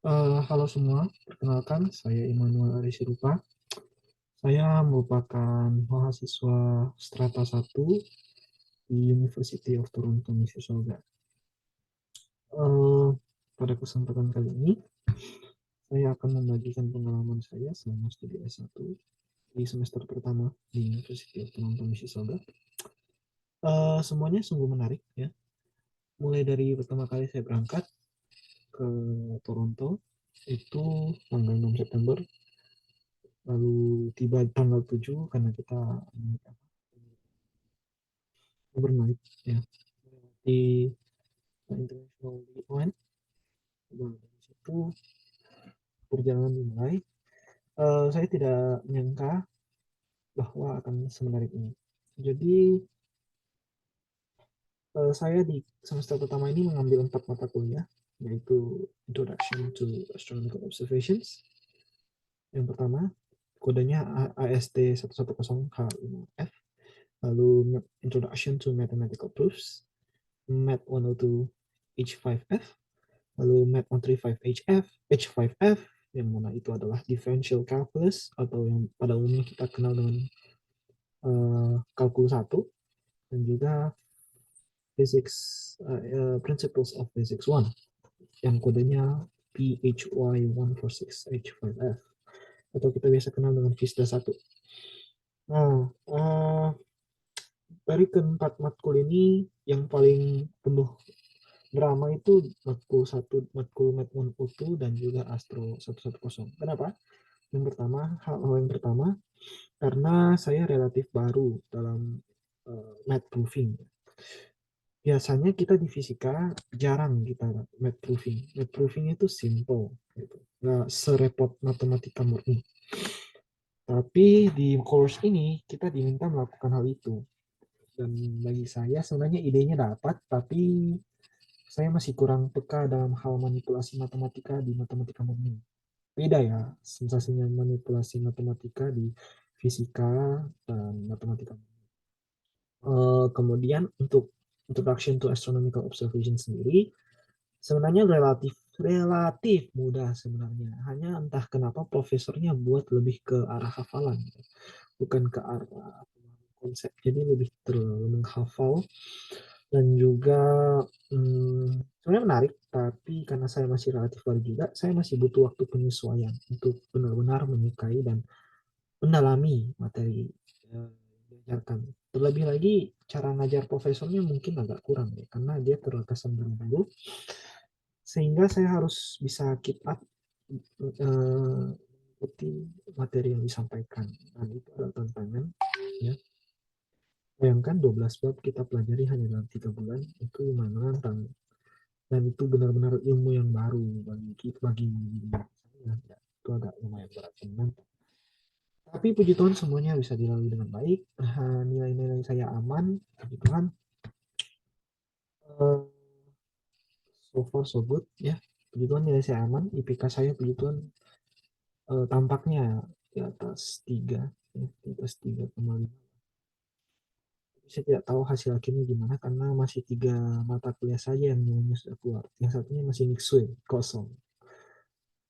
Halo semua, perkenalkan saya Immanuel Arie Sirupa. Saya merupakan mahasiswa Strata 1 di University of Toronto, Mississauga. Eh, Pada kesempatan kali ini, saya akan membagikan pengalaman saya selama studi S1 di semester pertama di University of Toronto, Mississauga. Semuanya sungguh menarik ya. Mulai dari pertama kali saya berangkat ke Toronto, itu tanggal 6 September, lalu tiba tanggal 7 karena kita overnight ya di international one. Dari situ perjalanan dimulai. Saya tidak menyangka bahwa akan semenarik ini. Jadi saya di semester pertama ini mengambil 4 mata kuliah, yaitu Introduction to Astronomical Observations. Yang pertama, kodenya AST 110H5F. Lalu Introduction to Mathematical Proofs, Math 102 H5F, lalu Math 135HF, H5F, yang mana itu adalah differential calculus atau yang pada umumnya kita kenal dengan kalkulus 1, dan juga physics principles of physics 1 yang kodenya PHY146H5F atau kita biasa kenal dengan FISDA 1. Nah, dari keempat matkul ini yang paling penuh drama itu matkul 1, matkul Math 102 dan juga Astro 110. Kenapa? Hal yang pertama, karena saya relatif baru dalam math proofing. Biasanya kita di fisika jarang kita math proofing. Math proofing itu simple, gitu. Nggak serepot matematika murni. Tapi di course ini kita diminta melakukan hal itu. Dan bagi saya sebenarnya idenya dapat, tapi saya masih kurang peka dalam hal manipulasi matematika di matematika murni. Beda ya sensasinya manipulasi matematika di fisika dan matematika. Kemudian untuk Introduction to Astronomical Observation sendiri sebenarnya relatif relatif mudah sebenarnya. Hanya entah kenapa profesornya buat lebih ke arah hafalan, bukan ke arah konsep. Jadi lebih menghafal dan juga sebenarnya menarik. Tapi karena saya masih relatif baru juga, saya masih butuh waktu penyesuaian untuk benar-benar menyukai dan mendalami materi yang diajarkan. Terlebih lagi cara ngajar profesornya mungkin agak kurang ya, karena dia terkesan buru-buru, sehingga saya harus bisa keep up mengikuti materi yang disampaikan. Dan itu adalah tantangan. Ya. Bayangkan 12 bab kita pelajari hanya dalam 3 bulan, itu lumayan menantang. Dan itu benar-benar ilmu yang baru bagi saya. Ya, itu agak lumayan berat dan menantang. Tapi puji Tuhan semuanya bisa dilalui dengan baik. Nilai-nilai saya aman, puji Tuhan. Uh, so far so good ya. Puji Tuhan nilai saya aman. IPK saya puji Tuhan tampaknya di atas 3, ya, di atas 3,5. Saya tidak tahu hasil akhirnya gimana karena masih 3 mata kuliah saja yang nilainya sudah keluar. Yang satunya masih mixed kosong.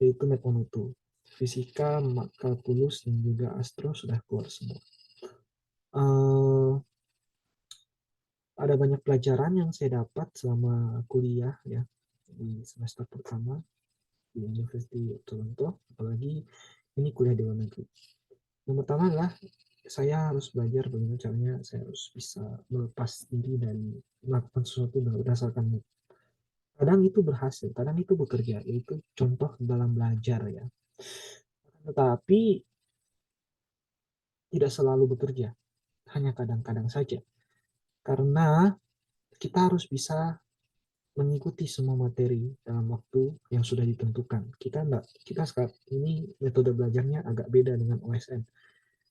Yaitu Metmonutu. Fisika, kalkulus, dan juga astro sudah keluar semua. Uh, ada banyak pelajaran yang saya dapat selama kuliah ya di semester pertama di University of Toronto, apalagi ini kuliah di luar negeri. Yang pertama adalah saya harus belajar bagaimana caranya saya harus bisa melepas diri dari melakukan sesuatu berdasarkan mood. Kadang itu berhasil, kadang itu bekerja, yaitu contoh dalam belajar ya. Tetapi tidak selalu bekerja, hanya kadang-kadang saja. Karena kita harus bisa mengikuti semua materi dalam waktu yang sudah ditentukan. Kita saat ini metode belajarnya agak beda dengan OSN.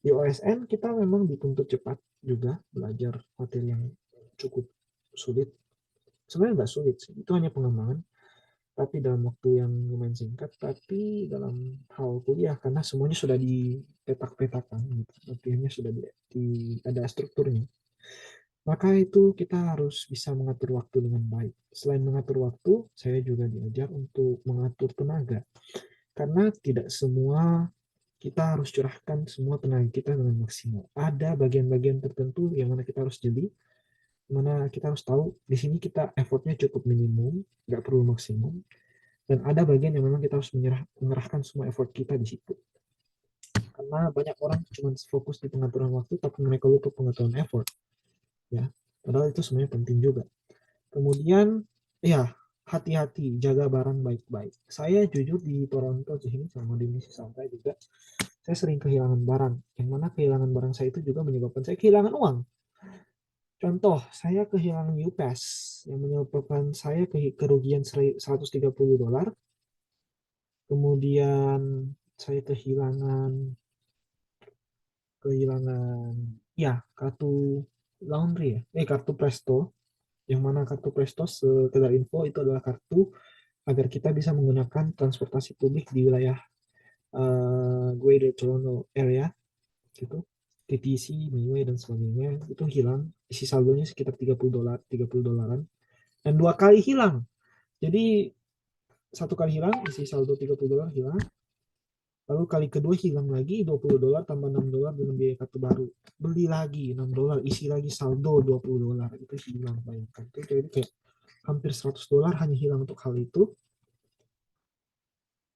Di OSN kita memang dituntut cepat juga belajar materi yang cukup sulit. Sebenarnya nggak sulit sih, itu hanya pengembangan. Tapi dalam waktu yang lumayan singkat, tapi dalam hal kuliah karena semuanya sudah dipetak-petakan, gitu. Artinya sudah ada strukturnya. Maka itu kita harus bisa mengatur waktu dengan baik. Selain mengatur waktu, saya juga diajar untuk mengatur tenaga. Karena tidak semua kita harus curahkan semua tenaga kita dengan maksimal. Ada bagian-bagian tertentu yang mana kita harus jeli, mana kita harus tahu di sini kita effortnya cukup minimum, nggak perlu maksimum. Dan ada bagian yang memang kita harus mengerahkan semua effort kita di situ. Karena banyak orang cuma fokus di pengaturan waktu, tapi mereka lupa pengaturan effort. Ya, padahal itu sebenarnya penting juga. Kemudian, ya, hati-hati, jaga barang baik-baik. Saya jujur di Toronto sini sama di misi sampai juga, saya sering kehilangan barang. Yang mana kehilangan barang saya itu juga menyebabkan saya kehilangan uang. Contoh, saya kehilangan UPass yang menyebabkan saya kerugian $130. Kemudian saya kehilangan ya kartu laundry ya, kartu Presto. Yang mana kartu Presto sekedar info itu adalah kartu agar kita bisa menggunakan transportasi publik di wilayah Greater Toronto Area gitu. TTC, Midway dan sebagainya itu hilang, isi saldonya sekitar $30, $30-an, dan 2 kali hilang. Jadi 1 kali hilang, isi saldo $30 hilang, lalu kali kedua hilang lagi $20 tambah $6 dengan biaya kartu baru, beli lagi $6, isi lagi saldo $20, itu hilang. Bayangkan itu, jadi kayak hampir $100 hanya hilang untuk hal itu.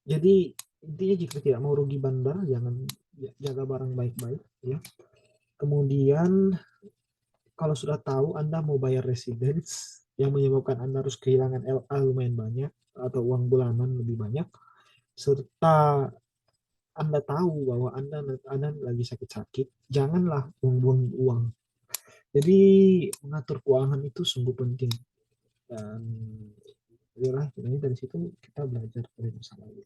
Jadi intinya jika tidak mau rugi bandar, jangan, jaga barang baik-baik ya. Kemudian kalau sudah tahu Anda mau bayar residence yang menyebabkan Anda harus kehilangan LA lumayan banyak atau uang bulanan lebih banyak, serta Anda tahu bahwa Anda lagi sakit-sakit, janganlah buang-buang uang. Jadi mengatur keuangan itu sungguh penting, dan inilah dari situ kita belajar dari masa lalu.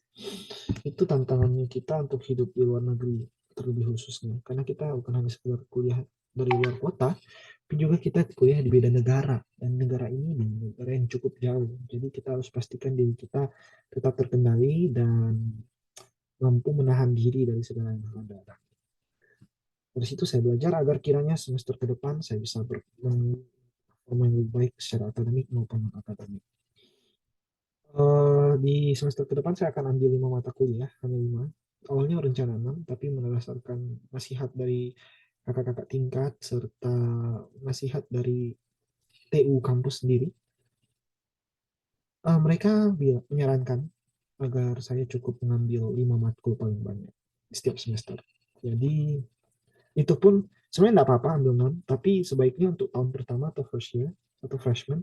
Itu tantangannya kita untuk hidup di luar negeri terlebih khususnya, karena kita bukan hanya sekedar kuliah dari luar kota, tapi juga kita kuliah di beda negara, dan negara ini di negara yang cukup jauh. Jadi kita harus pastikan diri kita tetap terkendali dan mampu menahan diri dari segala yang ada. Dari situ saya belajar agar kiranya semester ke depan saya bisa berperforma yang lebih baik secara akademik maupun non akademik. Di semester ke depan saya akan ambil 5 mata kuliah, hanya 5. Awalnya rencana 6, tapi berdasarkan nasihat dari kakak-kakak tingkat serta nasihat dari TU kampus sendiri, mereka menyarankan agar saya cukup mengambil 5 matkul paling banyak setiap semester. Jadi itu pun sebenarnya nggak apa-apa ambil 6, tapi sebaiknya untuk tahun pertama atau first year atau freshman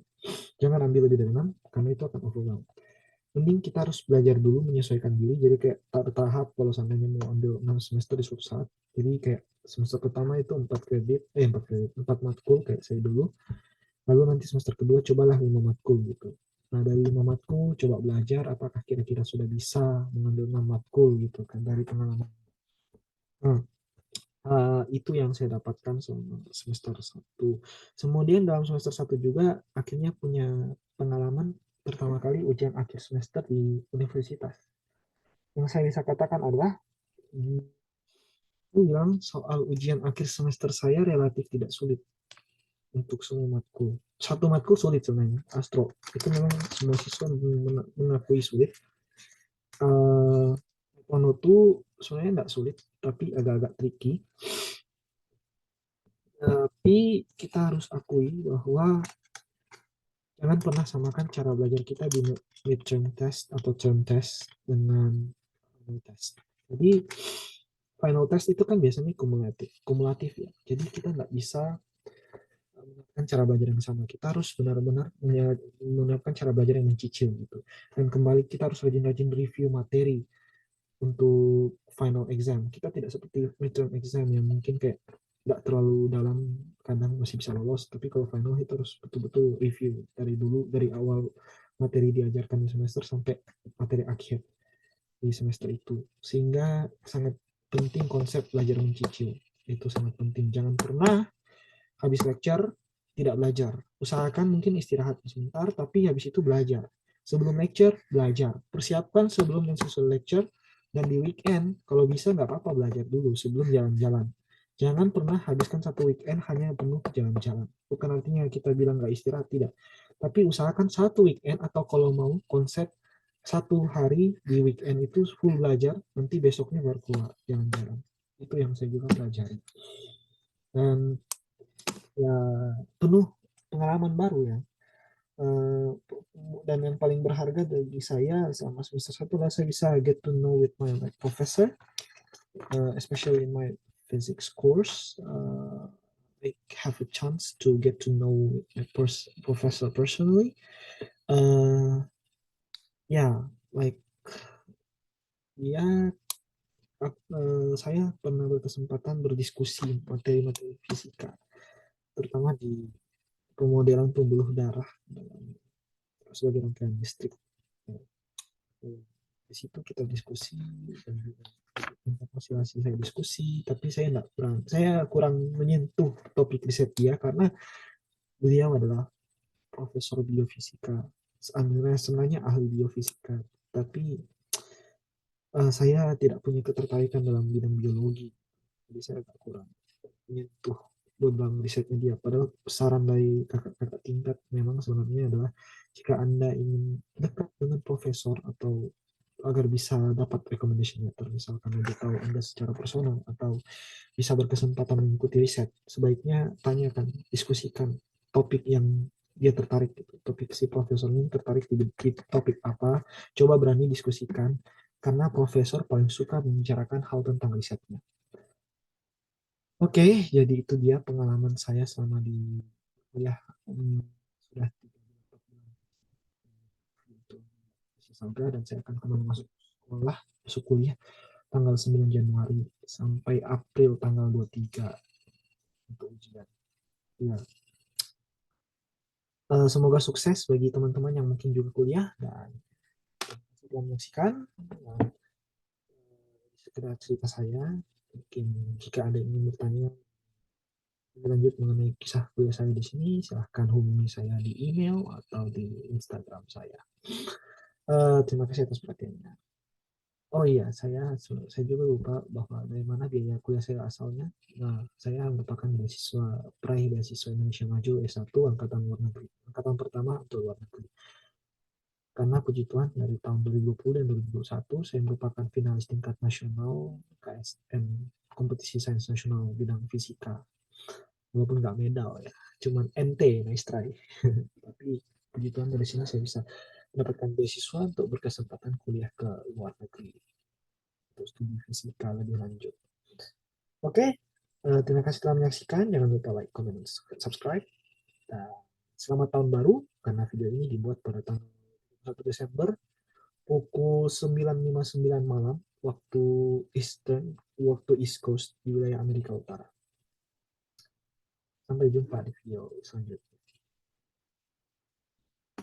jangan ambil lebih dari 6 karena itu akan overwhelm. Mending kita harus belajar dulu menyesuaikan diri, jadi kayak tahap kalau seandainya mau ambil 6 semester di suatu saat, jadi kayak semester pertama itu 4 kredit 4 kredit 4 matkul kayak saya dulu, lalu nanti semester kedua cobalah 5 matkul gitu. Nah dari 5 matkul coba belajar apakah kira-kira sudah bisa mengambil 6 matkul gitu kan dari pengalaman. Nah, itu yang saya dapatkan selama semester 1. Kemudian dalam semester 1 juga akhirnya punya pengalaman pertama kali ujian akhir semester di universitas. Yang saya bisa katakan adalah, bilang soal ujian akhir semester saya relatif tidak sulit untuk semua matkul. Satu matkul sulit sebenarnya, astro. Itu memang semua siswa mengakui sulit. Taekwondo sebenarnya tidak sulit, tapi agak-agak tricky. Tapi kita harus akui bahwa jangan pernah samakan cara belajar kita di midterm test atau term test dengan final test. Jadi final test itu kan biasanya kumulatif ya. Jadi kita nggak bisa menggunakan cara belajar yang sama. Kita harus benar-benar menggunakan cara belajar yang mencicil gitu. Dan kembali kita harus rajin-rajin review materi untuk final exam. Kita tidak seperti midterm exam yang mungkin kayak nggak terlalu dalam, kadang masih bisa lolos, tapi kalau final itu harus betul-betul review dari dulu, dari awal materi diajarkan di semester sampai materi akhir di semester itu, sehingga sangat penting konsep belajar mencicil. Itu sangat penting, jangan pernah habis lecture tidak belajar. Usahakan mungkin istirahat sebentar, tapi habis itu belajar. Sebelum lecture, belajar. Persiapkan sebelum dan sesudah lecture, dan di weekend, kalau bisa nggak apa-apa belajar dulu sebelum jalan-jalan. Jangan pernah habiskan satu weekend hanya penuh jalan-jalan. Bukan artinya kita bilang nggak istirahat, tidak. Tapi usahakan satu weekend atau kalau mau konsep satu hari di weekend itu full belajar, nanti besoknya baru keluar jalan-jalan. Itu yang saya juga pelajari. Dan ya penuh pengalaman baru ya. Eh, dan yang paling berharga bagi saya selama semester satu adalah saya bisa get to know with my like, professor, especially in my physics course. I have a chance to get to know my professor personally. Yeah, like ya saya pernah berkesempatan berdiskusi materi-materi fisika, terutama di pemodelan pembuluh darah dalam sebagai rangkaian listrik. Di situ kita diskusi dan juga hasil saya diskusi, tapi saya kurang menyentuh topik riset dia karena beliau adalah profesor biofisika, sebenarnya ahli biofisika, tapi saya tidak punya ketertarikan dalam bidang biologi, jadi saya agak kurang menyentuh beban risetnya dia. Padahal saran dari kakak-kakak tingkat memang sebenarnya adalah jika Anda ingin dekat dengan profesor atau agar bisa dapat recommendation letter, misalkan lebih tahu Anda secara personal atau bisa berkesempatan mengikuti riset, sebaiknya tanyakan, diskusikan topik yang dia tertarik gitu. Topik si profesor ini tertarik di topik apa, coba berani diskusikan karena profesor paling suka membicarakan hal tentang risetnya. Oke, jadi itu dia pengalaman saya selama di kuliah. Sudah 3 bulan gitu. Saudara, dan saya akan kembali masuk kuliah tanggal 9 Januari sampai April tanggal 23 untuk ujian. Ya, semoga sukses bagi teman-teman yang mungkin juga kuliah dan sudah menyaksikan sekedar cerita saya. Mungkin jika ada yang ingin bertanya lanjut mengenai kisah kuliah saya di sini, silahkan hubungi saya di email atau di Instagram saya. Terima kasih atas perhatiannya. Oh iya, saya juga lupa bahwa dari mana biaya kuliah saya asalnya. Nah, saya merupakan peraih beasiswa Indonesia Maju S1 angkatan luar negeri. Angkatan pertama untuk luar negeri. Karena puji Tuhan dari tahun 2020 dan 2021 saya merupakan finalis tingkat nasional KSN, kompetisi sains nasional bidang fisika. Walaupun nggak medal ya, cuman NT, nice try. Tapi puji Tuhan dari sini saya bisa mendapatkan beasiswa untuk berkesempatan kuliah ke luar negeri untuk studi fisika lebih lanjut. Oke, terima kasih telah menyaksikan. Jangan lupa like, comment, dan subscribe. Dan selamat tahun baru, karena video ini dibuat pada tanggal 1 Desember pukul 9.59 malam waktu East Coast di wilayah Amerika Utara. Sampai jumpa di video selanjutnya.